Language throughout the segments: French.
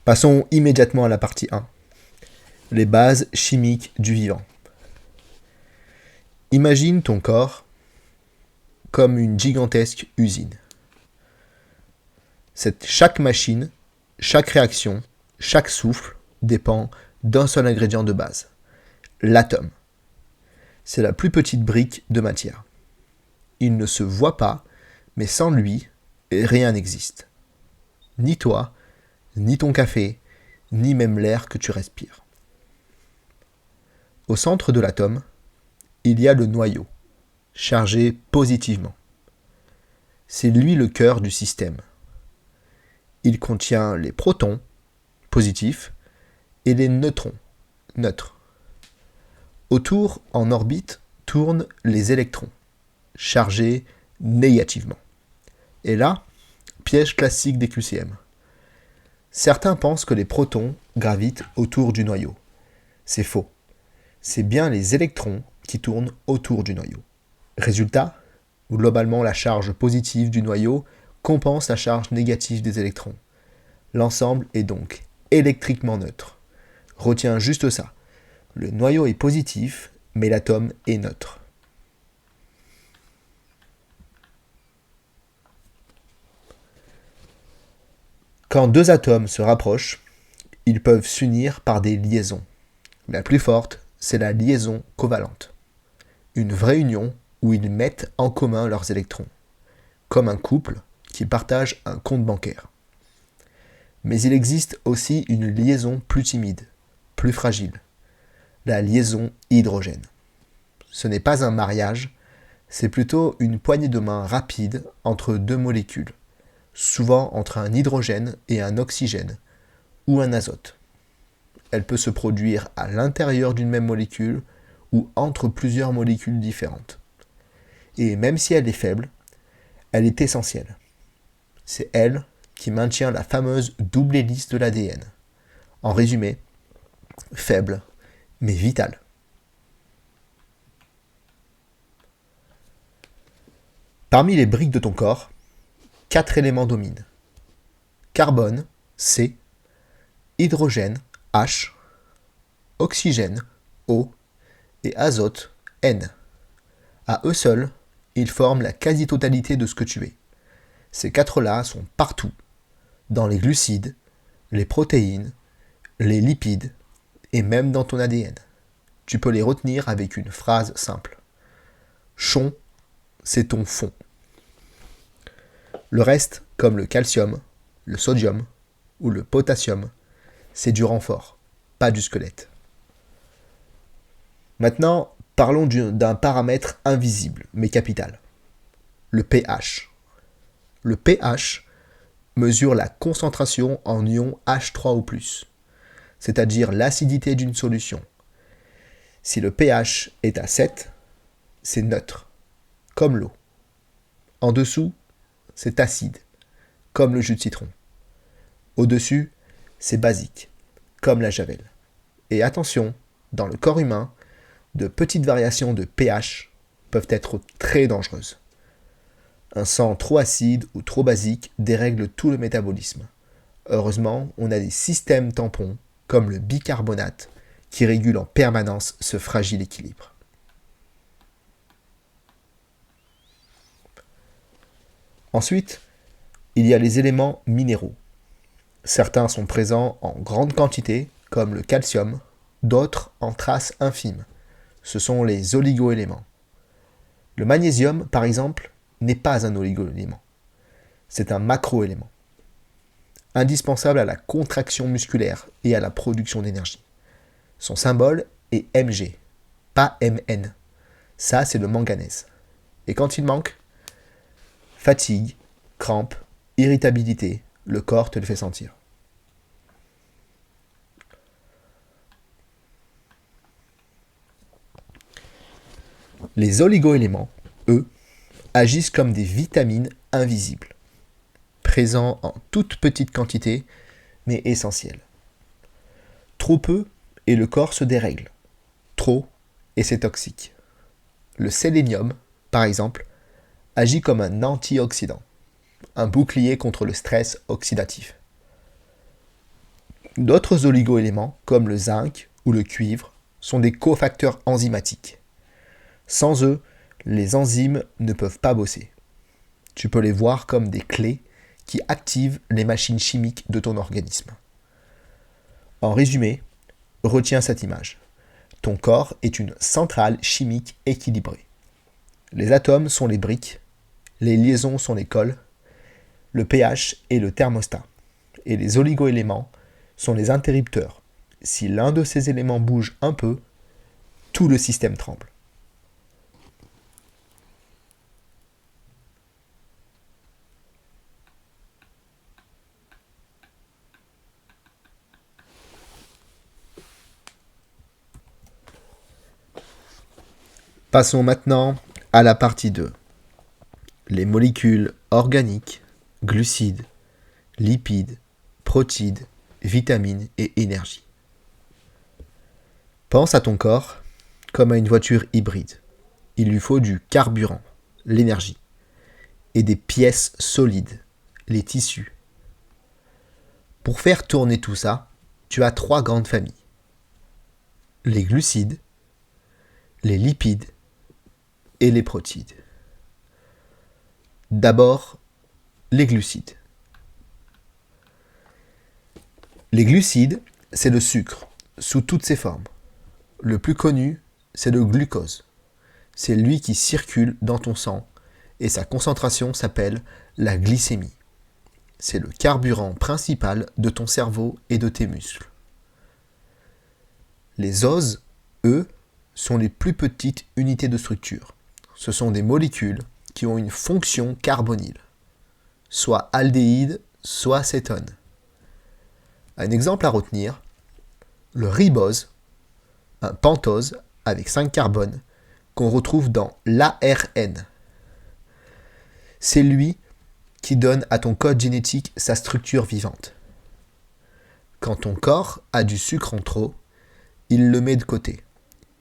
Passons immédiatement à la partie 1. Les bases chimiques du vivant. Imagine ton corps comme une gigantesque usine. Chaque machine, chaque réaction, chaque souffle dépend d'un seul ingrédient de base, l'atome. C'est la plus petite brique de matière. Il ne se voit pas, mais sans lui, rien n'existe. Ni toi, ni ton café, ni même l'air que tu respires. Au centre de l'atome, il y a le noyau, chargé positivement. C'est lui le cœur du système. Il contient les protons, positifs, et les neutrons, neutres. Autour, en orbite, tournent les électrons, chargés négativement. Et là, piège classique des QCM. Certains pensent que les protons gravitent autour du noyau. C'est faux. C'est bien les électrons qui tournent autour du noyau. Résultat, globalement la charge positive du noyau compense la charge négative des électrons. L'ensemble est donc électriquement neutre. Retiens juste ça. Le noyau est positif, mais l'atome est neutre. Quand deux atomes se rapprochent, ils peuvent s'unir par des liaisons. La plus forte, c'est la liaison covalente. Une vraie union où ils mettent en commun leurs électrons, comme un couple qui partage un compte bancaire. Mais il existe aussi une liaison plus timide, plus fragile, la liaison hydrogène. Ce n'est pas un mariage, c'est plutôt une poignée de main rapide entre deux molécules, souvent entre un hydrogène et un oxygène, ou un azote. Elle peut se produire à l'intérieur d'une même molécule ou entre plusieurs molécules différentes. Et même si elle est faible, elle est essentielle. C'est elle qui maintient la fameuse double hélice de l'ADN. En résumé, faible, mais vitale. Parmi les briques de ton corps, 4 éléments dominent. Carbone, C, hydrogène, H, oxygène, O, et azote, N. À eux seuls, ils forment la quasi-totalité de ce que tu es. Ces 4-là sont partout, dans les glucides, les protéines, les lipides, et même dans ton ADN. Tu peux les retenir avec une phrase simple. Chon, c'est ton fond. Le reste, comme le calcium, le sodium ou le potassium, c'est du renfort, pas du squelette. Maintenant, parlons d'un paramètre invisible, mais capital. Le pH. Le pH mesure la concentration en ions H3 ou plus, c'est-à-dire l'acidité d'une solution. Si le pH est à 7, c'est neutre, comme l'eau. En dessous, c'est acide, comme le jus de citron. Au-dessus, c'est basique, comme la javel. Et attention, dans le corps humain, de petites variations de pH peuvent être très dangereuses. Un sang trop acide ou trop basique dérègle tout le métabolisme. Heureusement, on a des systèmes tampons, comme le bicarbonate, qui régulent en permanence ce fragile équilibre. Ensuite, il y a les éléments minéraux. Certains sont présents en grande quantité, comme le calcium, d'autres en traces infimes. Ce sont les oligoéléments. Le magnésium, par exemple, n'est pas un oligoélément. C'est un macroélément, indispensable à la contraction musculaire et à la production d'énergie. Son symbole est Mg, pas Mn. Ça, c'est le manganèse. Et quand il manque, fatigue, crampes, irritabilité, le corps te le fait sentir. Les oligoéléments, eux, agissent comme des vitamines invisibles, présents en toute petite quantité, mais essentiels. Trop peu et le corps se dérègle. Trop et c'est toxique. Le sélénium, par exemple, agit comme un antioxydant, un bouclier contre le stress oxydatif. D'autres oligoéléments, comme le zinc ou le cuivre, sont des cofacteurs enzymatiques. Sans eux, les enzymes ne peuvent pas bosser. Tu peux les voir comme des clés qui activent les machines chimiques de ton organisme. En résumé, retiens cette image. Ton corps est une centrale chimique équilibrée. Les atomes sont les briques, les liaisons sont les cols, le pH est le thermostat, et les oligoéléments sont les interrupteurs. Si l'un de ces éléments bouge un peu, tout le système tremble. Passons maintenant à la partie 2. Les molécules organiques, glucides, lipides, protides, vitamines et énergie. Pense à ton corps comme à une voiture hybride. Il lui faut du carburant, l'énergie, et des pièces solides, les tissus. Pour faire tourner tout ça, tu as 3 grandes familles. Les glucides, les lipides et les protides. D'abord, les glucides. Les glucides, c'est le sucre, sous toutes ses formes. Le plus connu, c'est le glucose. C'est lui qui circule dans ton sang et sa concentration s'appelle la glycémie. C'est le carburant principal de ton cerveau et de tes muscles. Les oses, eux, sont les plus petites unités de structure. Ce sont des molécules qui ont une fonction carbonyle, soit aldéhyde, soit cétone. Un exemple à retenir, le ribose, un pentose avec 5 carbones qu'on retrouve dans l'ARN. C'est lui qui donne à ton code génétique sa structure vivante. Quand ton corps a du sucre en trop, il le met de côté.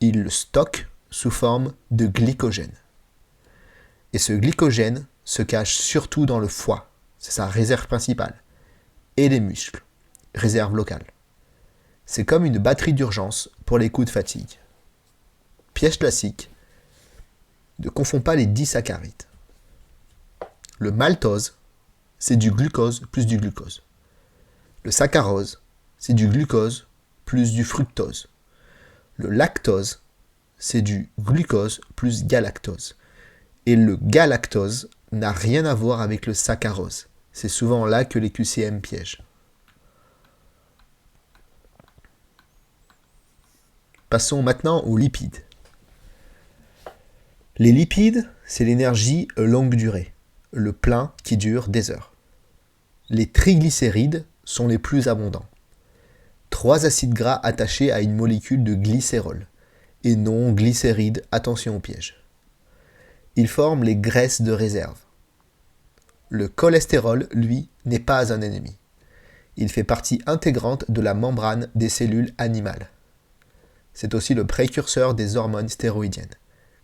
Il le stocke sous forme de glycogène. Et ce glycogène se cache surtout dans le foie, c'est sa réserve principale, et les muscles, réserve locale. C'est comme une batterie d'urgence pour les coups de fatigue. Piège classique, ne confonds pas les disaccharides. Le maltose, c'est du glucose plus du glucose. Le saccharose, c'est du glucose plus du fructose. Le lactose, c'est du glucose plus galactose. Et le galactose n'a rien à voir avec le saccharose. C'est souvent là que les QCM piègent. Passons maintenant aux lipides. Les lipides, c'est l'énergie longue durée, le plein qui dure des heures. Les triglycérides sont les plus abondants. 3 acides gras attachés à une molécule de glycérol. Et non glycérides, attention au piège. Ils forment les graisses de réserve. Le cholestérol, lui, n'est pas un ennemi. Il fait partie intégrante de la membrane des cellules animales. C'est aussi le précurseur des hormones stéroïdiennes,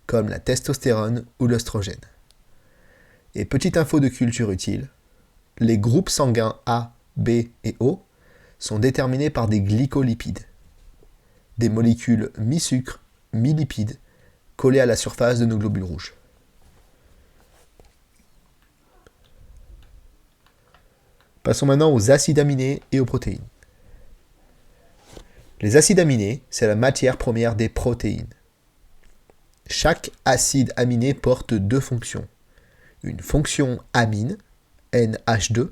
comme la testostérone ou l'œstrogène. Et petite info de culture utile, les groupes sanguins A, B et O sont déterminés par des glycolipides, des molécules mi-sucre, mi-lipides, collées à la surface de nos globules rouges. Passons maintenant aux acides aminés et aux protéines. Les acides aminés, c'est la matière première des protéines. Chaque acide aminé porte 2 fonctions. Une fonction amine, NH2,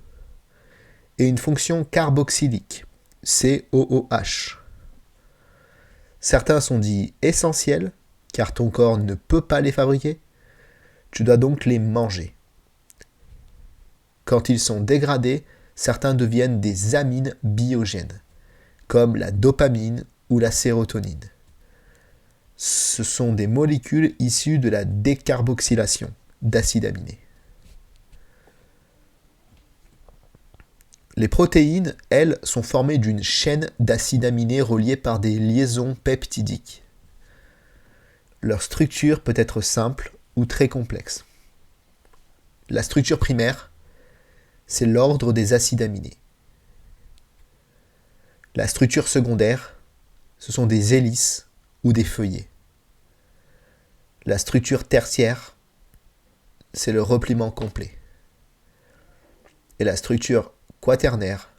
et une fonction carboxylique, COOH. Certains sont dits essentiels, car ton corps ne peut pas les fabriquer. Tu dois donc les manger. Quand ils sont dégradés, certains deviennent des amines biogènes, comme la dopamine ou la sérotonine. Ce sont des molécules issues de la décarboxylation d'acides aminés. Les protéines, elles, sont formées d'une chaîne d'acides aminés reliés par des liaisons peptidiques. Leur structure peut être simple ou très complexe. La structure primaire, c'est l'ordre des acides aminés. La structure secondaire, ce sont des hélices ou des feuillets. La structure tertiaire, c'est le repliement complet. Et la structure quaternaire,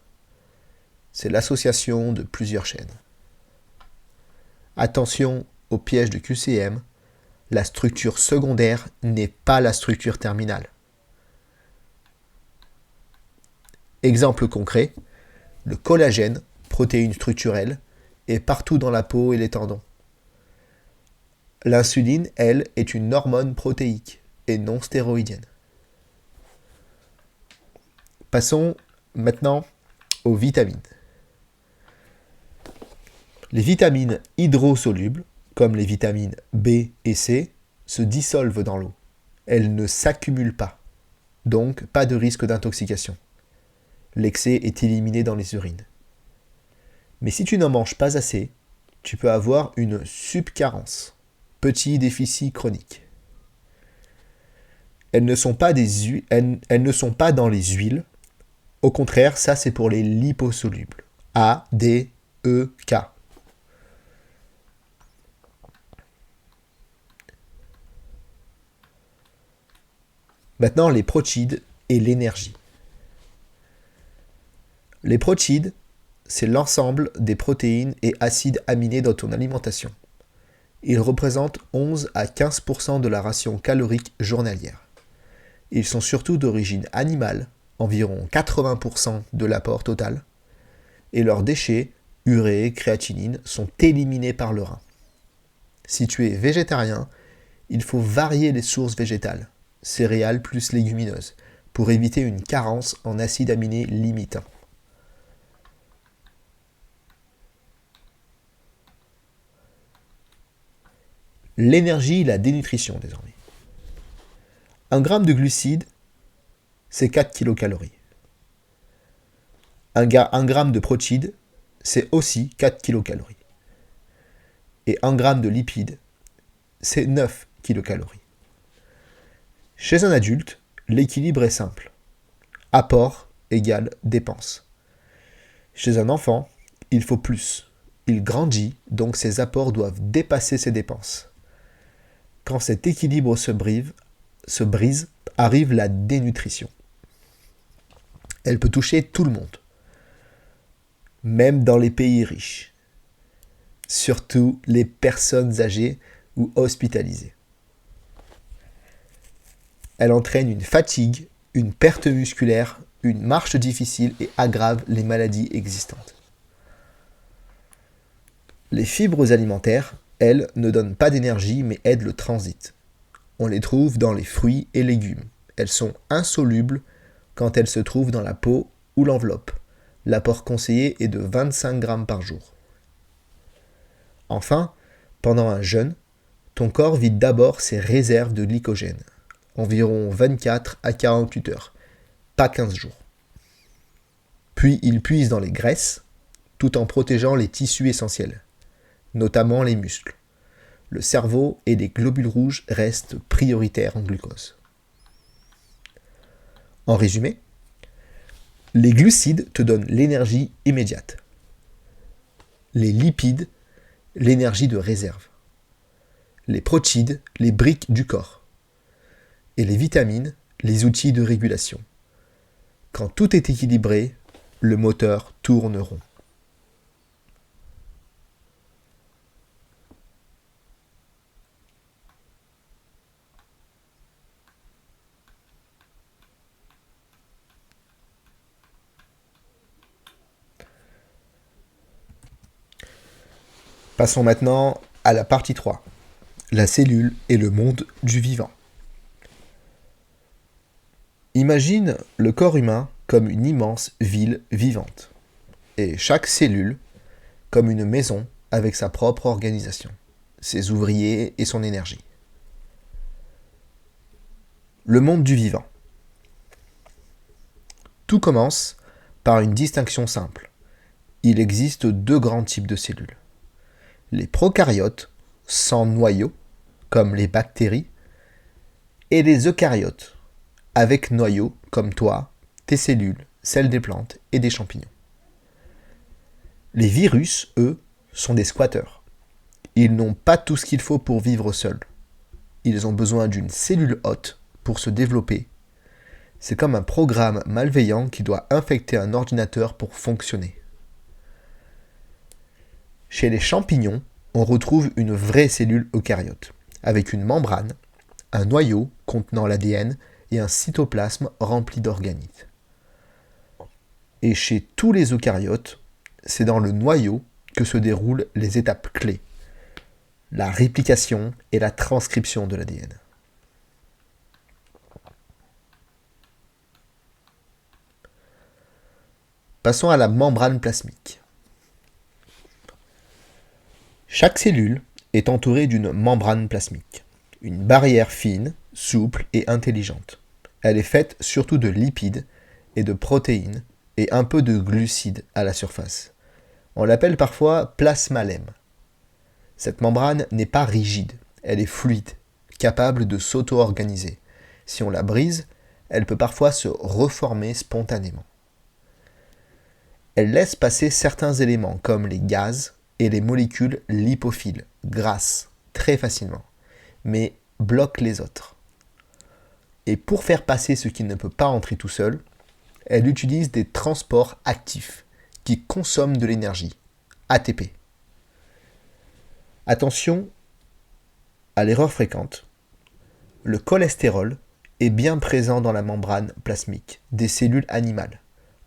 c'est l'association de plusieurs chaînes. Attention au piège de QCM, la structure secondaire n'est pas la structure terminale. Exemple concret, le collagène, protéine structurelle, est partout dans la peau et les tendons. L'insuline, elle, est une hormone protéique et non stéroïdienne. Passons maintenant aux vitamines. Les vitamines hydrosolubles, comme les vitamines B et C, se dissolvent dans l'eau. Elles ne s'accumulent pas, donc pas de risque d'intoxication. L'excès est éliminé dans les urines. Mais si tu n'en manges pas assez, tu peux avoir une subcarence, petit déficit chronique. Elles ne sont pas dans les huiles. Au contraire, ça c'est pour les liposolubles. A, D, E, K. Maintenant, les protides et l'énergie. Les protides, c'est l'ensemble des protéines et acides aminés dans ton alimentation. Ils représentent 11 à 15% de la ration calorique journalière. Ils sont surtout d'origine animale, environ 80% de l'apport total, et leurs déchets, urée, créatinine, sont éliminés par le rein. Si tu es végétarien, il faut varier les sources végétales, céréales plus légumineuses, pour éviter une carence en acides aminés limitants. L'énergie et la dénutrition désormais. 1 gramme de glucides, c'est 4 kilocalories. 1 gramme de protides, c'est aussi 4 kilocalories. Et 1 gramme de lipides, c'est 9 kilocalories. Chez un adulte, l'équilibre est simple. Apport égale dépense. Chez un enfant, il faut plus. Il grandit, donc ses apports doivent dépasser ses dépenses. Quand cet équilibre se brise, arrive la dénutrition. Elle peut toucher tout le monde, même dans les pays riches, surtout les personnes âgées ou hospitalisées. Elle entraîne une fatigue, une perte musculaire, une marche difficile et aggrave les maladies existantes. Les fibres alimentaires, elles, ne donnent pas d'énergie mais aident le transit. On les trouve dans les fruits et légumes. Elles sont insolubles quand elles se trouvent dans la peau ou l'enveloppe. L'apport conseillé est de 25 grammes par jour. Enfin, pendant un jeûne, ton corps vide d'abord ses réserves de glycogène, environ 24 à 48 heures, pas 15 jours. Puis il puise dans les graisses, tout en protégeant les tissus essentiels, notamment les muscles. Le cerveau et les globules rouges restent prioritaires en glucose. En résumé, les glucides te donnent l'énergie immédiate. Les lipides, l'énergie de réserve. Les protides, les briques du corps. Et les vitamines, les outils de régulation. Quand tout est équilibré, le moteur tourne rond. Passons maintenant à la partie 3, la cellule et le monde du vivant. Imagine le corps humain comme une immense ville vivante, et chaque cellule comme une maison avec sa propre organisation, ses ouvriers et son énergie. Le monde du vivant. Tout commence par une distinction simple. Il existe 2 grands types de cellules. Les prokaryotes, sans noyau, comme les bactéries, et les eucaryotes, avec noyau, comme toi, tes cellules, celles des plantes et des champignons. Les virus, eux, sont des squatteurs. Ils n'ont pas tout ce qu'il faut pour vivre seuls. Ils ont besoin d'une cellule hôte pour se développer. C'est comme un programme malveillant qui doit infecter un ordinateur pour fonctionner. Chez les champignons, on retrouve une vraie cellule eucaryote, avec une membrane, un noyau contenant l'ADN et un cytoplasme rempli d'organites. Et chez tous les eucaryotes, c'est dans le noyau que se déroulent les étapes clés, la réplication et la transcription de l'ADN. Passons à la membrane plasmique. Chaque cellule est entourée d'une membrane plasmique, une barrière fine, souple et intelligente. Elle est faite surtout de lipides et de protéines et un peu de glucides à la surface. On l'appelle parfois plasmalème. Cette membrane n'est pas rigide, elle est fluide, capable de s'auto-organiser. Si on la brise, elle peut parfois se reformer spontanément. Elle laisse passer certains éléments comme les gaz et les molécules lipophiles, grasses, très facilement, mais bloque les autres. Et pour faire passer ce qui ne peut pas entrer tout seul, elle utilise des transports actifs qui consomment de l'énergie, ATP. Attention à l'erreur fréquente. Le cholestérol est bien présent dans la membrane plasmique des cellules animales,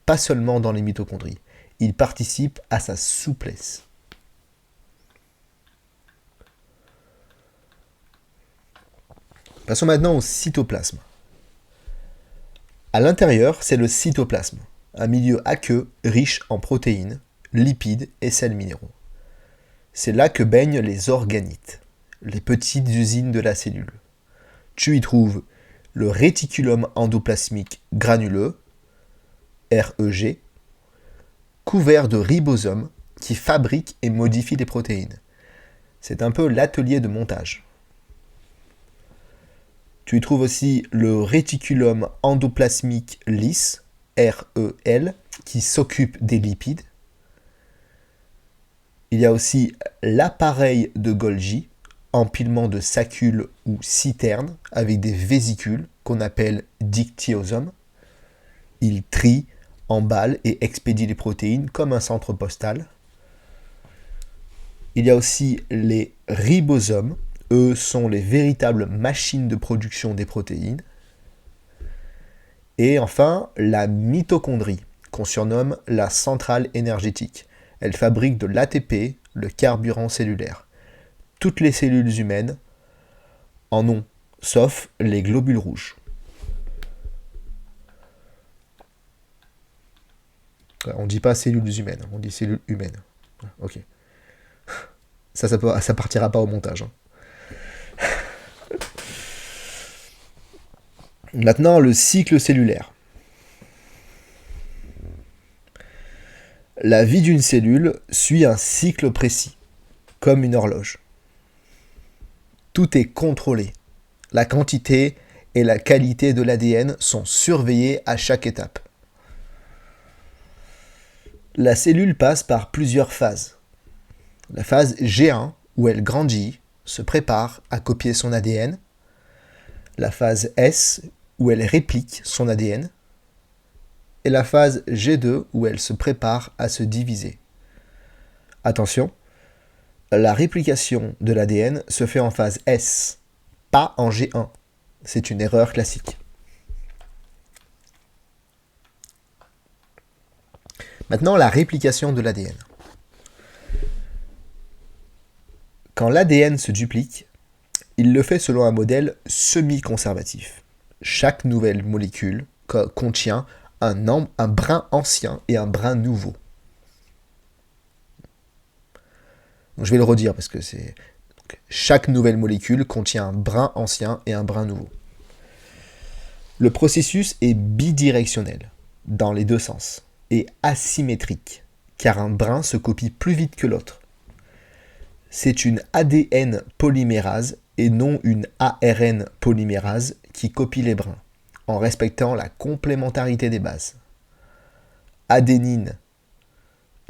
pas seulement dans les mitochondries. Il participe à sa souplesse. Passons maintenant au cytoplasme. À l'intérieur, c'est le cytoplasme, un milieu aqueux riche en protéines, lipides et sels minéraux. C'est là que baignent les organites, les petites usines de la cellule. Tu y trouves le réticulum endoplasmique granuleux, REG, couvert de ribosomes qui fabriquent et modifient les protéines. C'est un peu l'atelier de montage. Tu y trouves aussi le réticulum endoplasmique lisse, REL, qui s'occupe des lipides. Il y a aussi l'appareil de Golgi, empilement de saccules ou citernes avec des vésicules qu'on appelle dictyosomes. Il trie, emballe et expédie les protéines comme un centre postal. Il y a aussi les ribosomes. Eux sont les véritables machines de production des protéines. Et enfin, la mitochondrie, qu'on surnomme la centrale énergétique. Elle fabrique de l'ATP, le carburant cellulaire. Toutes les cellules humaines en ont, sauf les globules rouges. On ne dit pas cellules humaines, on dit cellules humaines. Ok. Ça partira pas au montage. Maintenant, le cycle cellulaire. La vie d'une cellule suit un cycle précis, comme une horloge. Tout est contrôlé. La quantité et la qualité de l'ADN sont surveillées à chaque étape. La cellule passe par plusieurs phases. La phase G1, où elle grandit, se prépare à copier son ADN. La phase S, où elle réplique son ADN. Et la phase G2, où elle se prépare à se diviser. Attention, la réplication de l'ADN se fait en phase S, pas en G1. C'est une erreur classique. Maintenant, la réplication de l'ADN. Quand l'ADN se duplique, il le fait selon un modèle semi-conservatif. Chaque nouvelle molécule contient un brin ancien et un brin nouveau. Donc, je vais le redire parce que c'est... Chaque nouvelle molécule contient un brin ancien et un brin nouveau. Le processus est bidirectionnel, dans les deux sens, et asymétrique, car un brin se copie plus vite que l'autre. C'est une ADN polymérase et non une ARN polymérase qui copie les brins, en respectant la complémentarité des bases. Adénine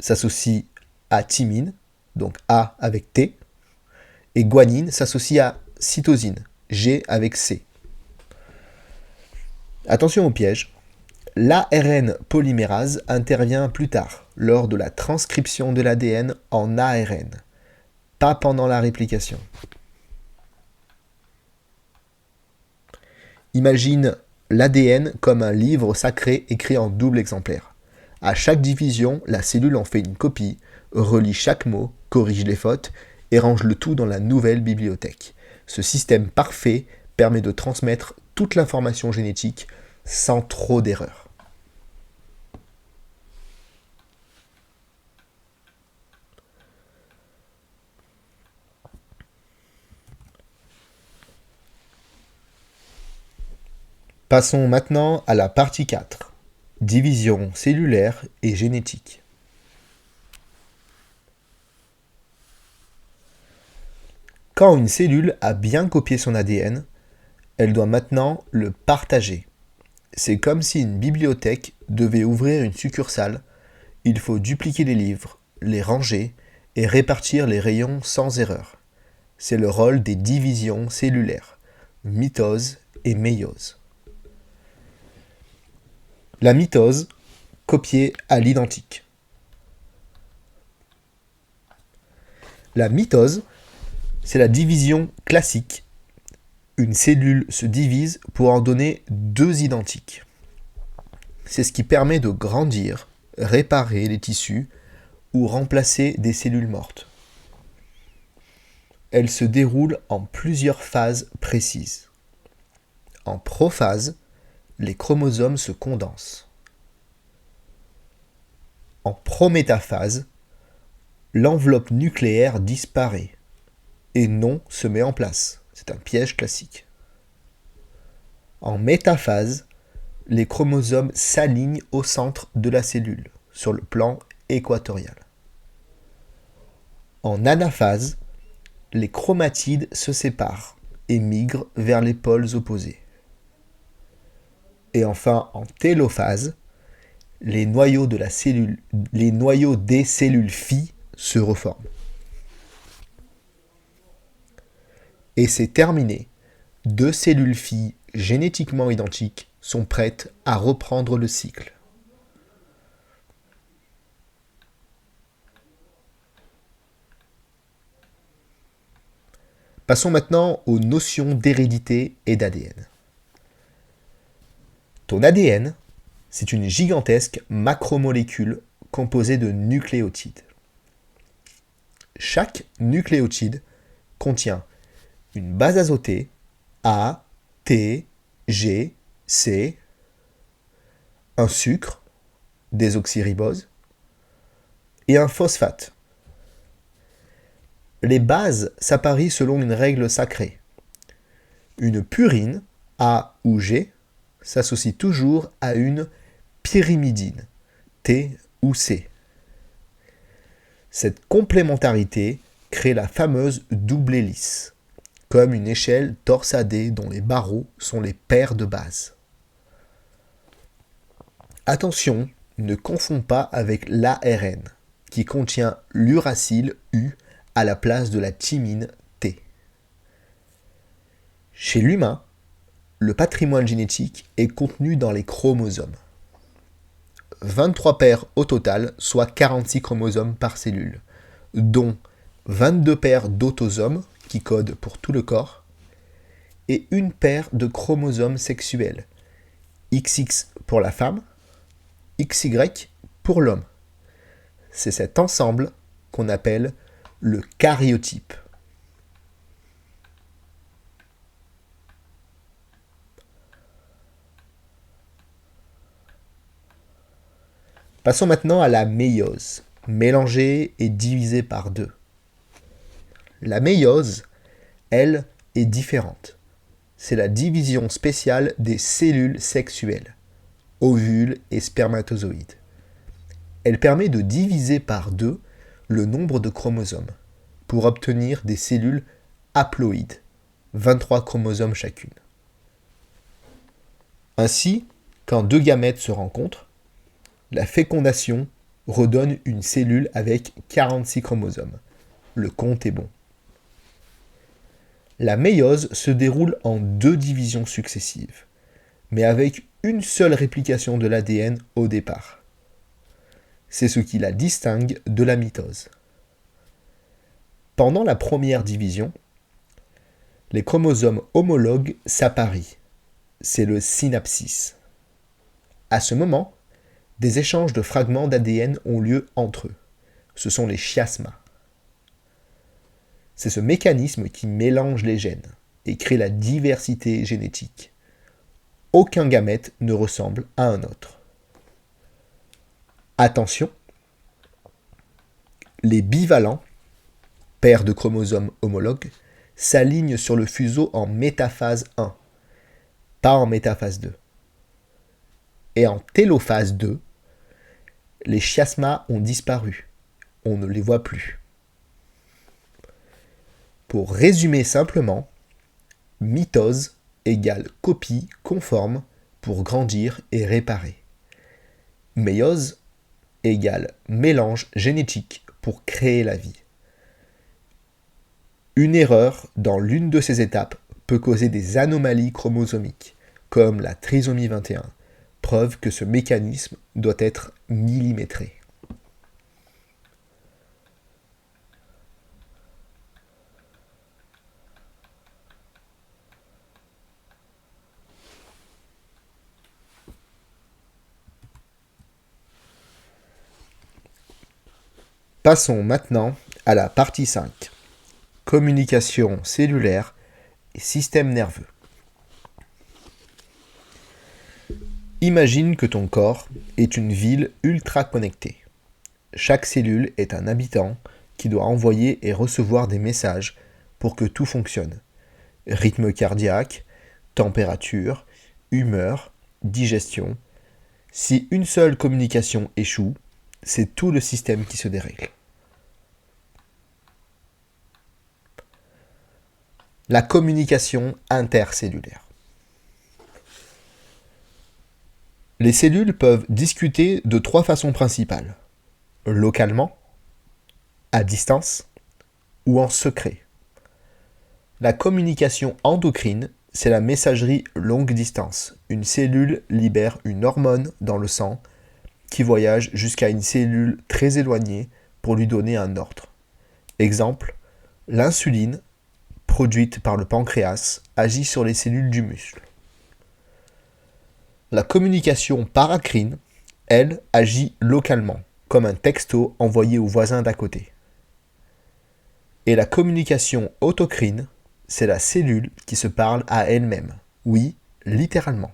s'associe à thymine, donc A avec T, et guanine s'associe à cytosine, G avec C. Attention au piège, l'ARN polymérase intervient plus tard, lors de la transcription de l'ADN en ARN, pas pendant la réplication. Imagine l'ADN comme un livre sacré écrit en double exemplaire. À chaque division, la cellule en fait une copie, relie chaque mot, corrige les fautes et range le tout dans la nouvelle bibliothèque. Ce système parfait permet de transmettre toute l'information génétique sans trop d'erreurs. Passons maintenant à la partie 4, division cellulaire et génétique. Quand une cellule a bien copié son ADN, elle doit maintenant le partager. C'est comme si une bibliothèque devait ouvrir une succursale, il faut dupliquer les livres, les ranger et répartir les rayons sans erreur. C'est le rôle des divisions cellulaires, mitose et méiose. La mitose, copiée à l'identique. La mitose, c'est la division classique. Une cellule se divise pour en donner deux identiques. C'est ce qui permet de grandir, réparer les tissus ou remplacer des cellules mortes. Elle se déroule en plusieurs phases précises. En prophase, les chromosomes se condensent. En prométaphase, l'enveloppe nucléaire disparaît et non se met en place. C'est un piège classique. En métaphase, les chromosomes s'alignent au centre de la cellule, sur le plan équatorial. En anaphase, les chromatides se séparent et migrent vers les pôles opposés. Et enfin, en télophase, les noyaux des cellules filles se reforment. Et c'est terminé. Deux cellules filles génétiquement identiques sont prêtes à reprendre le cycle. Passons maintenant aux notions d'hérédité et d'ADN. Ton ADN, c'est une gigantesque macromolécule composée de nucléotides. Chaque nucléotide contient une base azotée A, T, G, C, un sucre, désoxyribose, et un phosphate. Les bases s'apparient selon une règle sacrée. Une purine, A ou G, s'associe toujours à une pyrimidine, T ou C. Cette complémentarité crée la fameuse double hélice, comme une échelle torsadée dont les barreaux sont les paires de bases. Attention, ne confonds pas avec l'ARN, qui contient l'uracile U à la place de la thymine T. Chez l'humain, le patrimoine génétique est contenu dans les chromosomes. 23 paires au total, soit 46 chromosomes par cellule, dont 22 paires d'autosomes, qui codent pour tout le corps, et une paire de chromosomes sexuels, XX pour la femme, XY pour l'homme. C'est cet ensemble qu'on appelle le karyotype. Passons maintenant à la méiose, mélangée et divisée par deux. La méiose, elle, est différente. C'est la division spéciale des cellules sexuelles, ovules et spermatozoïdes. Elle permet de diviser par deux le nombre de chromosomes pour obtenir des cellules haploïdes, 23 chromosomes chacune. Ainsi, quand deux gamètes se rencontrent, la fécondation redonne une cellule avec 46 chromosomes. Le compte est bon. La méiose se déroule en 2 divisions successives, mais avec une seule réplication de l'ADN au départ. C'est ce qui la distingue de la mitose. Pendant la première division, les chromosomes homologues s'apparient. C'est le synapsis. À ce moment, des échanges de fragments d'ADN ont lieu entre eux. Ce sont les chiasmas. C'est ce mécanisme qui mélange les gènes et crée la diversité génétique. Aucun gamète ne ressemble à un autre. Attention, les bivalents, paires de chromosomes homologues, s'alignent sur le fuseau en métaphase 1, pas en métaphase 2. Et en télophase 2, les chiasmas ont disparu. On ne les voit plus. Pour résumer simplement, mitose égale copie conforme pour grandir et réparer. Méiose égale mélange génétique pour créer la vie. Une erreur dans l'une de ces étapes peut causer des anomalies chromosomiques, comme la trisomie 21, preuve que ce mécanisme doit être millimétré. Passons maintenant à la partie 5. Communication cellulaire et système nerveux. Imagine que ton corps est une ville ultra connectée. Chaque cellule est un habitant qui doit envoyer et recevoir des messages pour que tout fonctionne. Rythme cardiaque, température, humeur, digestion. Si une seule communication échoue, c'est tout le système qui se dérègle. La communication intercellulaire. Les cellules peuvent discuter de 3 façons principales. Localement, à distance ou en secret. La communication endocrine, c'est la messagerie longue distance. Une cellule libère une hormone dans le sang qui voyage jusqu'à une cellule très éloignée pour lui donner un ordre. Exemple, l'insuline, produite par le pancréas, agit sur les cellules du muscle. La communication paracrine, elle, agit localement, comme un texto envoyé au voisin d'à côté. Et la communication autocrine, c'est la cellule qui se parle à elle-même. Oui, littéralement.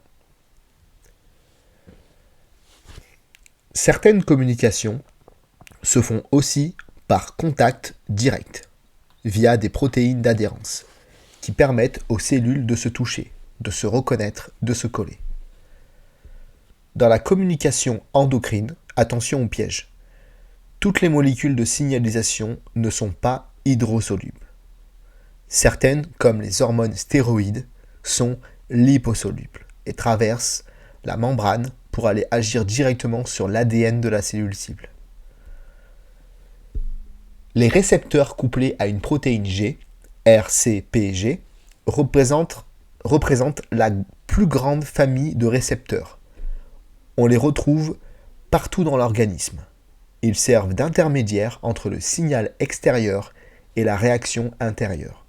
Certaines communications se font aussi par contact direct, via des protéines d'adhérence, qui permettent aux cellules de se toucher, de se reconnaître, de se coller. Dans la communication endocrine, attention au piège. Toutes les molécules de signalisation ne sont pas hydrosolubles. Certaines, comme les hormones stéroïdes, sont liposolubles et traversent la membrane pour aller agir directement sur l'ADN de la cellule cible. Les récepteurs couplés à une protéine G, RCPG, représentent la plus grande famille de récepteurs. On les retrouve partout dans l'organisme. Ils servent d'intermédiaire entre le signal extérieur et la réaction intérieure.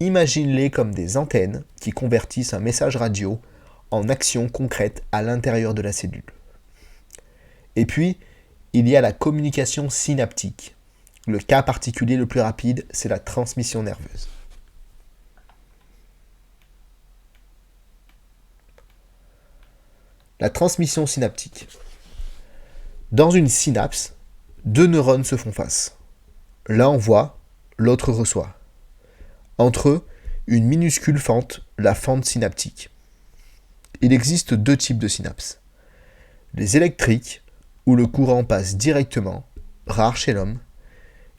Imagine-les comme des antennes qui convertissent un message radio en action concrète à l'intérieur de la cellule. Et puis, il y a la communication synaptique. Le cas particulier le plus rapide, c'est la transmission nerveuse. La transmission synaptique. Dans une synapse, 2 neurones se font face. L'un envoie, l'autre reçoit. Entre eux, une minuscule fente, la fente synaptique. Il existe 2 types de synapses. Les électriques, où le courant passe directement, rares chez l'homme,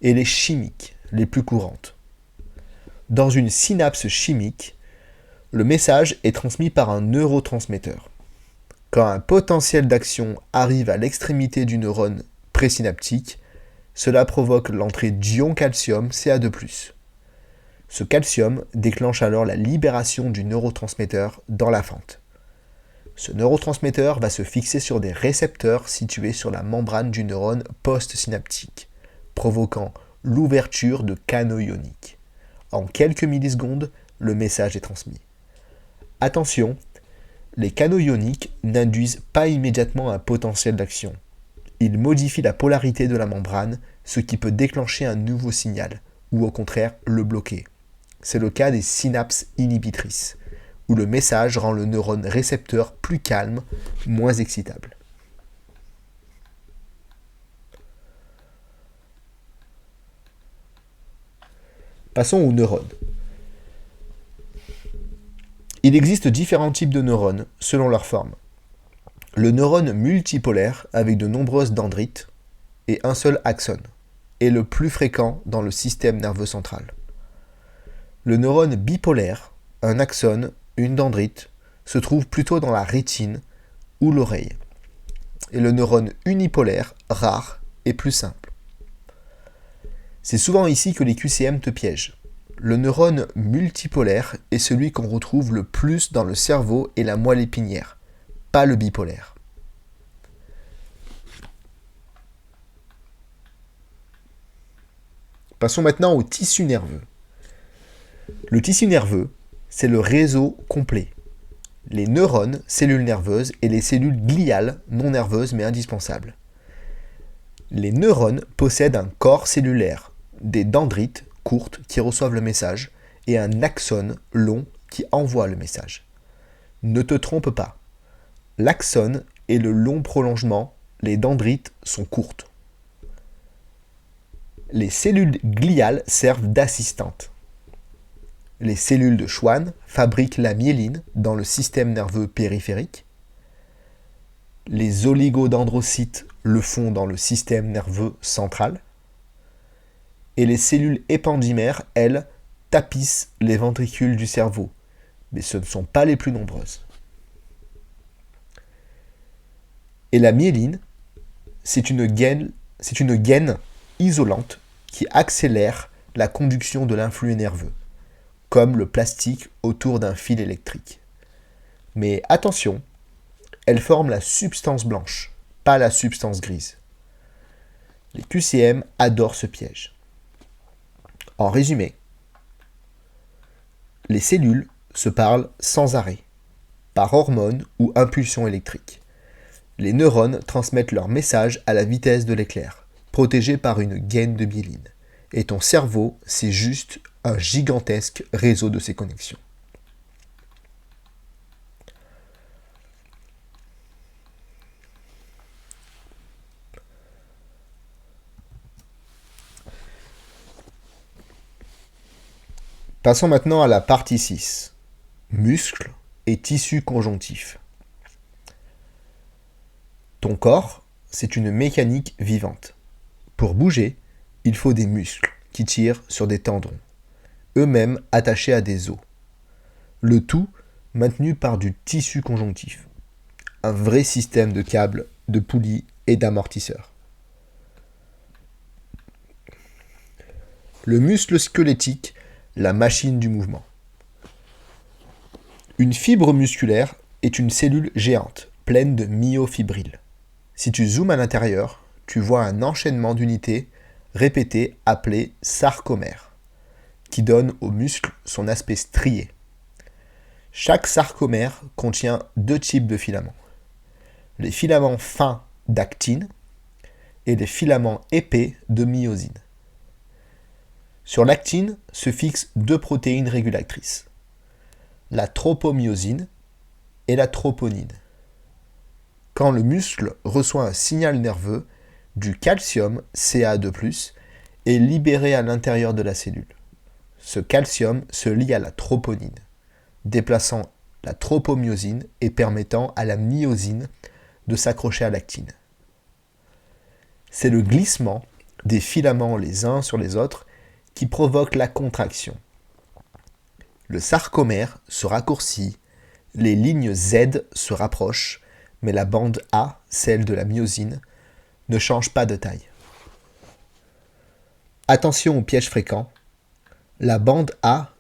et les chimiques, les plus courantes. Dans une synapse chimique, le message est transmis par un neurotransmetteur. Quand un potentiel d'action arrive à l'extrémité du neurone présynaptique, cela provoque l'entrée d'ion calcium Ca2+. Ce calcium déclenche alors la libération du neurotransmetteur dans la fente. Ce neurotransmetteur va se fixer sur des récepteurs situés sur la membrane du neurone postsynaptique, provoquant l'ouverture de canaux ioniques. En quelques millisecondes, le message est transmis. Attention, les canaux ioniques n'induisent pas immédiatement un potentiel d'action. Ils modifient la polarité de la membrane, ce qui peut déclencher un nouveau signal, ou au contraire le bloquer. C'est le cas des synapses inhibitrices, où le message rend le neurone récepteur plus calme, moins excitable. Passons aux neurones. Il existe différents types de neurones selon leur forme. Le neurone multipolaire, avec de nombreuses dendrites et un seul axone, est le plus fréquent dans le système nerveux central. Le neurone bipolaire, un axone, une dendrite, se trouve plutôt dans la rétine ou l'oreille. Et le neurone unipolaire, rare, est plus simple. C'est souvent ici que les QCM te piègent. Le neurone multipolaire est celui qu'on retrouve le plus dans le cerveau et la moelle épinière, pas le bipolaire. Passons maintenant au tissu nerveux. Le tissu nerveux, c'est le réseau complet. Les neurones, cellules nerveuses, et les cellules gliales, non nerveuses mais indispensables. Les neurones possèdent un corps cellulaire, des dendrites courtes qui reçoivent le message, et un axone long qui envoie le message. Ne te trompe pas. L'axone est le long prolongement, les dendrites sont courtes. Les cellules gliales servent d'assistantes. Les cellules de Schwann fabriquent la myéline dans le système nerveux périphérique. Les oligodendrocytes le font dans le système nerveux central. Et les cellules épendymères, elles, tapissent les ventricules du cerveau, mais ce ne sont pas les plus nombreuses. Et la myéline, c'est une gaine isolante qui accélère la conduction de l'influx nerveux, comme le plastique autour d'un fil électrique. Mais attention, elle forme la substance blanche, pas la substance grise. Les QCM adorent ce piège. En résumé, les cellules se parlent sans arrêt, par hormones ou impulsions électriques. Les neurones transmettent leur message à la vitesse de l'éclair, protégés par une gaine de myéline. Et ton cerveau, c'est juste un gigantesque réseau de ces connexions. Passons maintenant à la partie 6, muscles et tissus conjonctifs. Ton corps, c'est une mécanique vivante. Pour bouger, il faut des muscles qui tirent sur des tendons, eux-mêmes attachés à des os. Le tout maintenu par du tissu conjonctif, un vrai système de câbles, de poulies et d'amortisseurs. Le muscle squelettique, la machine du mouvement. Une fibre musculaire est une cellule géante, pleine de myofibrilles. Si tu zoomes à l'intérieur, tu vois un enchaînement d'unités répétées appelées sarcomères, qui donne au muscle son aspect strié. Chaque sarcomère contient deux types de filaments. Les filaments fins d'actine et les filaments épais de myosine. Sur l'actine se fixent deux protéines régulatrices, la tropomyosine et la troponine. Quand le muscle reçoit un signal nerveux, du calcium Ca2+, est libéré à l'intérieur de la cellule. Ce calcium se lie à la troponine, déplaçant la tropomyosine et permettant à la myosine de s'accrocher à l'actine. C'est le glissement des filaments les uns sur les autres qui provoque la contraction. Le sarcomère se raccourcit, les lignes Z se rapprochent, mais la bande A, celle de la myosine, ne change pas de taille. Attention aux pièges fréquents. La bande A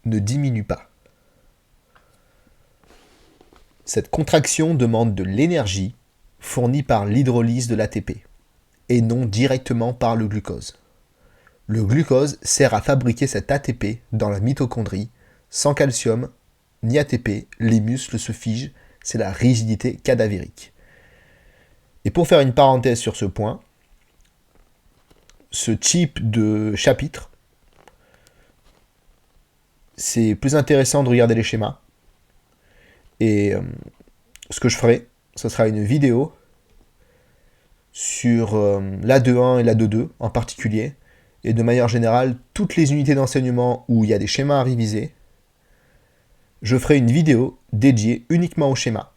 ne diminue pas. Cette contraction demande de l'énergie fournie par l'hydrolyse de l'ATP et non directement par le glucose. Le glucose sert à fabriquer cet ATP dans la mitochondrie. Sans calcium ni ATP, les muscles se figent, c'est la rigidité cadavérique. Et pour faire une parenthèse sur ce point, ce type de chapitre, c'est plus intéressant de regarder les schémas. Et ce que je ferai, ce sera une vidéo sur l'A2.1 et l'A2.2 en particulier, et de manière générale, toutes les unités d'enseignement où il y a des schémas à réviser. Je ferai une vidéo dédiée uniquement aux schémas.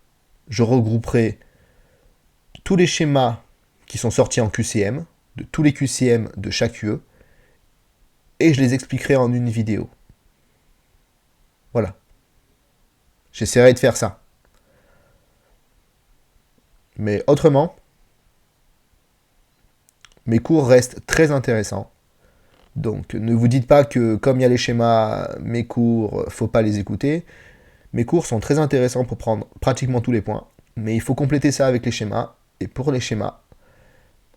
Je regrouperai tous les schémas qui sont sortis en QCM, de tous les QCM de chaque UE, et je les expliquerai en une vidéo. Voilà. J'essaierai de faire ça. Mais autrement, mes cours restent très intéressants. Donc ne vous dites pas que comme il y a les schémas, mes cours, faut pas les écouter. Mes cours sont très intéressants pour prendre pratiquement tous les points, mais il faut compléter ça avec les schémas. Et pour les schémas,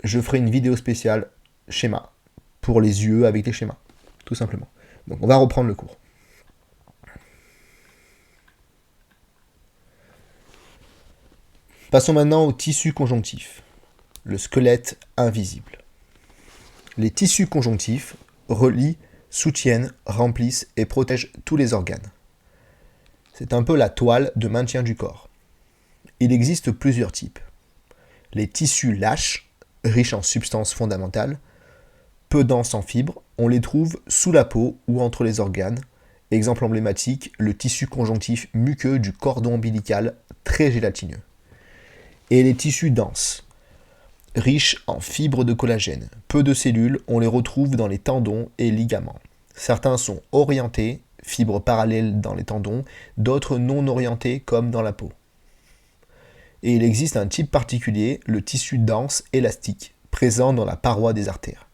je ferai une vidéo spéciale schéma pour les UE avec les schémas, tout simplement. Donc on va reprendre le cours. Passons maintenant au tissu conjonctif, le squelette invisible. Les tissus conjonctifs relient, soutiennent, remplissent et protègent tous les organes. C'est un peu la toile de maintien du corps. Il existe plusieurs types. Les tissus lâches, riches en substances fondamentales, peu denses en fibres, on les trouve sous la peau ou entre les organes. Exemple emblématique, le tissu conjonctif muqueux du cordon ombilical, très gélatineux. Et les tissus denses, riches en fibres de collagène, peu de cellules, on les retrouve dans les tendons et ligaments. Certains sont orientés, fibres parallèles dans les tendons, d'autres non orientés comme dans la peau. Et il existe un type particulier, le tissu dense élastique, présent dans la paroi des artères.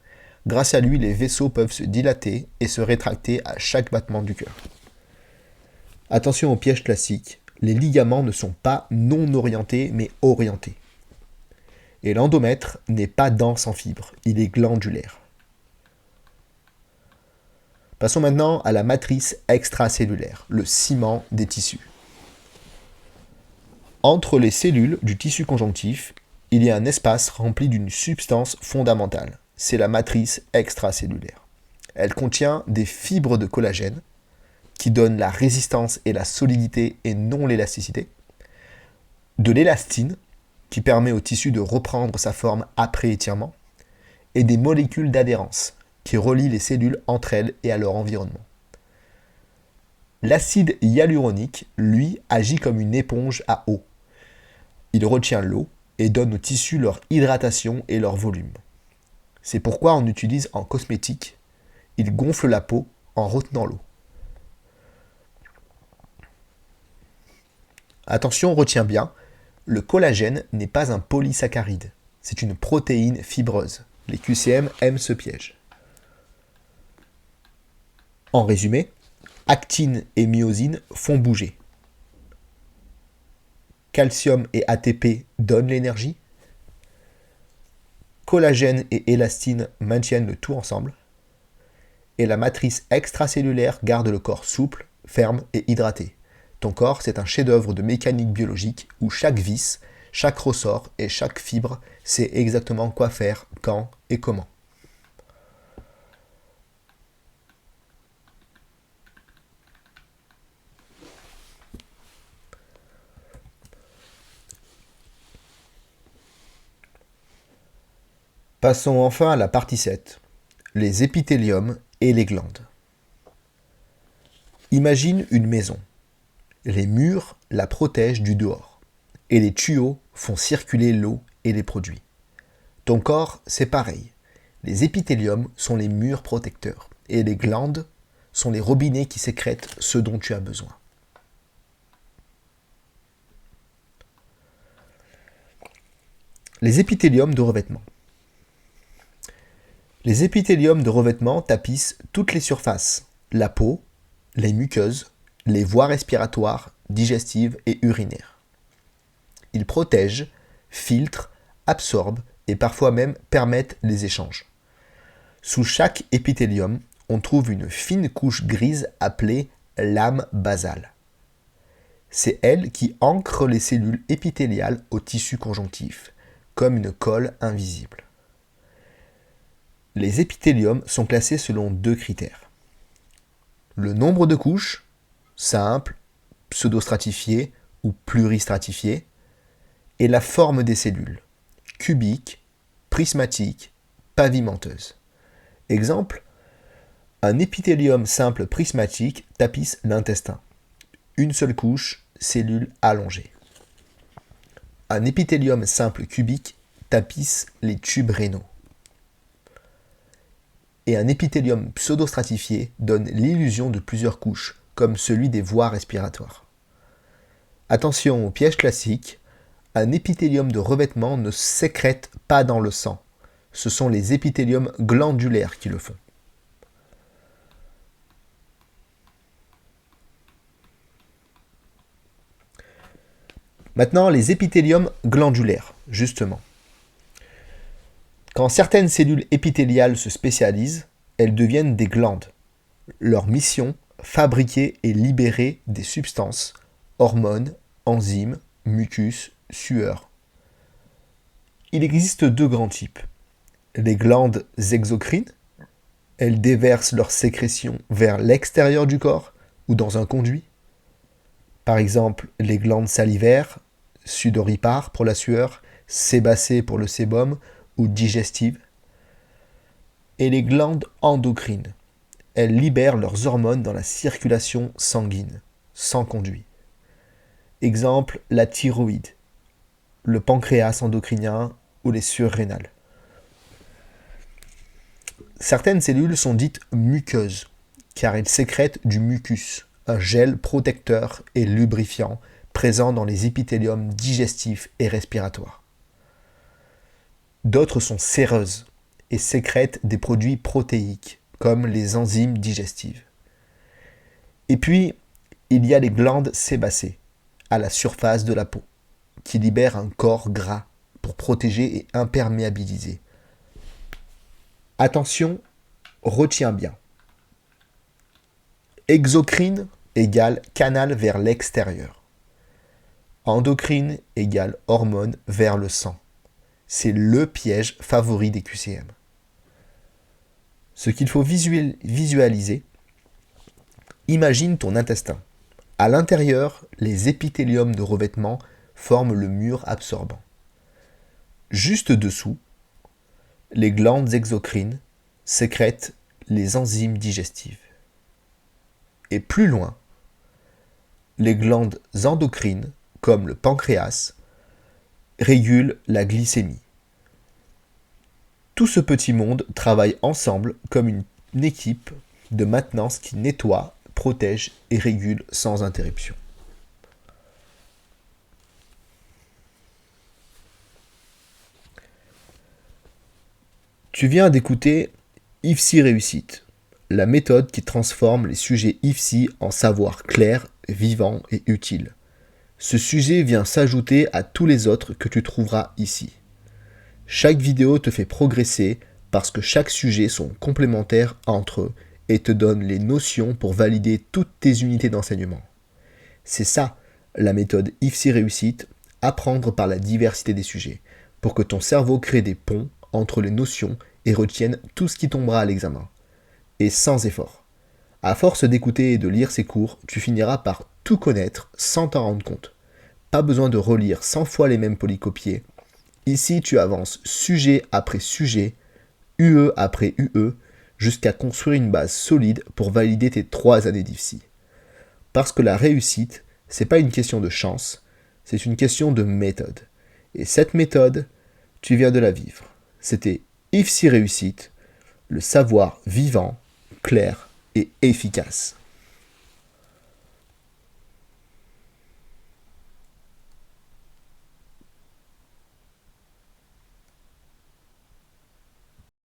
Grâce à lui, les vaisseaux peuvent se dilater et se rétracter à chaque battement du cœur. Attention au piège classique, les ligaments ne sont pas non orientés mais orientés. Et l'endomètre n'est pas dense en fibres, il est glandulaire. Passons maintenant à la matrice extracellulaire, le ciment des tissus. Entre les cellules du tissu conjonctif, il y a un espace rempli d'une substance fondamentale. C'est la matrice extracellulaire. Elle contient des fibres de collagène qui donnent la résistance et la solidité et non l'élasticité, de l'élastine qui permet au tissu de reprendre sa forme après étirement, et des molécules d'adhérence qui relient les cellules entre elles et à leur environnement. L'acide hyaluronique, lui, agit comme une éponge à eau. Il retient l'eau et donne aux tissus leur hydratation et leur volume. C'est pourquoi on utilise en cosmétique, il gonfle la peau en retenant l'eau. Attention, retiens bien, le collagène n'est pas un polysaccharide, c'est une protéine fibreuse. Les QCM aiment ce piège. En résumé, actine et myosine font bouger. Calcium et ATP donnent l'énergie. Collagène et élastine maintiennent le tout ensemble. Et la matrice extracellulaire garde le corps souple, ferme et hydraté. Ton corps, c'est un chef-d'œuvre de mécanique biologique où chaque vis, chaque ressort et chaque fibre sait exactement quoi faire, quand et comment. Passons enfin à la partie 7, les épithéliums et les glandes. Imagine une maison. Les murs la protègent du dehors, et les tuyaux font circuler l'eau et les produits. Ton corps, c'est pareil. Les épithéliums sont les murs protecteurs, et les glandes sont les robinets qui sécrètent ce dont tu as besoin. Les épithéliums de revêtement. Les épithéliums de revêtement tapissent toutes les surfaces, la peau, les muqueuses, les voies respiratoires, digestives et urinaires. Ils protègent, filtrent, absorbent et parfois même permettent les échanges. Sous chaque épithélium, on trouve une fine couche grise appelée lame basale. C'est elle qui ancre les cellules épithéliales au tissu conjonctif, comme une colle invisible. Les épithéliums sont classés selon deux critères. Le nombre de couches, simple, pseudostratifié ou pluristratifié, et la forme des cellules, cubique, prismatique, pavimenteuse. Exemple, un épithélium simple prismatique tapisse l'intestin. Une seule couche, cellules allongées. Un épithélium simple cubique tapisse les tubes rénaux. Et un épithélium pseudostratifié donne l'illusion de plusieurs couches, comme celui des voies respiratoires. Attention au piège classique, un épithélium de revêtement ne sécrète pas dans le sang. Ce sont les épithéliums glandulaires qui le font. Maintenant, les épithéliums glandulaires, justement. Quand certaines cellules épithéliales se spécialisent, elles deviennent des glandes. Leur mission, fabriquer et libérer des substances, hormones, enzymes, mucus, sueur. Il existe deux grands types. Les glandes exocrines, elles déversent leurs sécrétions vers l'extérieur du corps ou dans un conduit. Par exemple, les glandes salivaires, sudoripares pour la sueur, sébacées pour le sébum ou digestives. Et les glandes endocrines, elles libèrent leurs hormones dans la circulation sanguine, sans conduit. Exemple, la thyroïde, le pancréas endocrinien ou les surrénales. Certaines cellules sont dites muqueuses, car elles sécrètent du mucus, un gel protecteur et lubrifiant présent dans les épithéliums digestifs et respiratoires. D'autres sont séreuses et sécrètent des produits protéiques, comme les enzymes digestives. Et puis, il y a les glandes sébacées, à la surface de la peau, qui libèrent un corps gras pour protéger et imperméabiliser. Attention, retiens bien. Exocrine égale canal vers l'extérieur. Endocrine égale hormone vers le sang. C'est le piège favori des QCM. Ce qu'il faut visualiser, imagine ton intestin. À l'intérieur, les épithéliums de revêtement forment le mur absorbant. Juste dessous, les glandes exocrines sécrètent les enzymes digestives. Et plus loin, les glandes endocrines, comme le pancréas, régulent la glycémie. Tout ce petit monde travaille ensemble comme une équipe de maintenance qui nettoie, protège et régule sans interruption. Tu viens d'écouter IFSI Réussite, la méthode qui transforme les sujets IFSI en savoir clair, vivant et utile. Ce sujet vient s'ajouter à tous les autres que tu trouveras ici. Chaque vidéo te fait progresser parce que chaque sujet sont complémentaires entre eux et te donne les notions pour valider toutes tes unités d'enseignement. C'est ça, la méthode IFSI Réussite, apprendre par la diversité des sujets, pour que ton cerveau crée des ponts entre les notions et retienne tout ce qui tombera à l'examen. Et sans effort. À force d'écouter et de lire ces cours, tu finiras par tout connaître sans t'en rendre compte. Pas besoin de relire 100 fois les mêmes polycopiés. Ici, tu avances sujet après sujet, UE après UE, jusqu'à construire une base solide pour valider tes 3 années d'IFSI. Parce que la réussite, c'est pas une question de chance, c'est une question de méthode. Et cette méthode, tu viens de la vivre. C'était IFSI Réussite, le savoir vivant, clair et efficace.